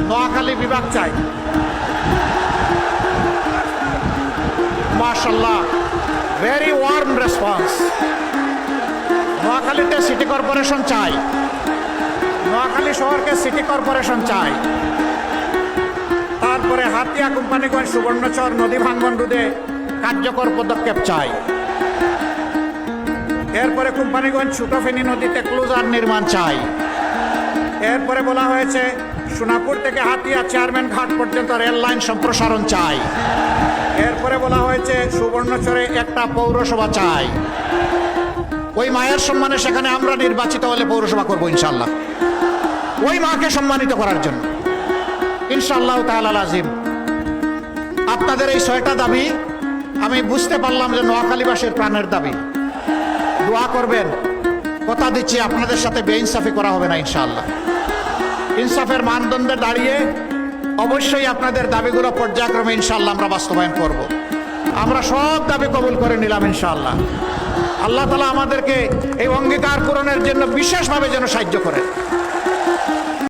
নোয়াখালী বিভাগ চাই। মাশাআল্লাহ, ভেরি ওয়ার্ম রেসপন্স। নোয়াখালীতে সিটি কর্পোরেশন চাই, নোয়াখালী শহরকে সিটি কর্পোরেশন চাই। তারপরে হাতিয়া, কোম্পানিগঞ্জ, সুবর্ণচর নদী ভাঙ্গন রোধে কার্যকর পদক্ষেপ চাই। এরপরে কোম্পানিগঞ্জ ছোট ফেনী নদীতে ক্লোজার নির্মাণ চাই। এরপরে বলা হয়েছে সোনাপুর থেকে হাতিয়া চেয়ারম্যান ঘাট পর্যন্ত রেল লাইন সম্প্রসারণ চাই। এরপরে বলা হয়েছে সুবর্ণচরে একটা পৌরসভা চাই। ওই মায়ের সম্মানে সেখানে আমরা নির্বাচিত হলে পৌরসভা করবো ইনশাল্লাহ, ওই মাকে সম্মানিত করার জন্য ইনশাআল্লাহ তাআলা আজিম। আপনাদের এই 6টা দাবি আমি বুঝতে পারলাম যে নোয়াখালীবাসীর প্রাণের দাবি। দোয়া করবেন, কথা দিচ্ছি আপনাদের সাথে বেইনসাফি করা হবে না ইনশাআল্লাহ। ইনসাফের মানদণ্ডে দাঁড়িয়ে অবশ্যই আপনাদের দাবিগুলো পর্যায়ক্রমে ইনশাআল্লাহ আমরা বাস্তবায়ন করব। আমরা সব দাবি কবুল করে নিলাম ইনশাআল্লাহ। আল্লাহ তাআলা আমাদেরকে এই অঙ্গীকার পূরণের জন্য বিশেষভাবে যেন সাহায্য করেন।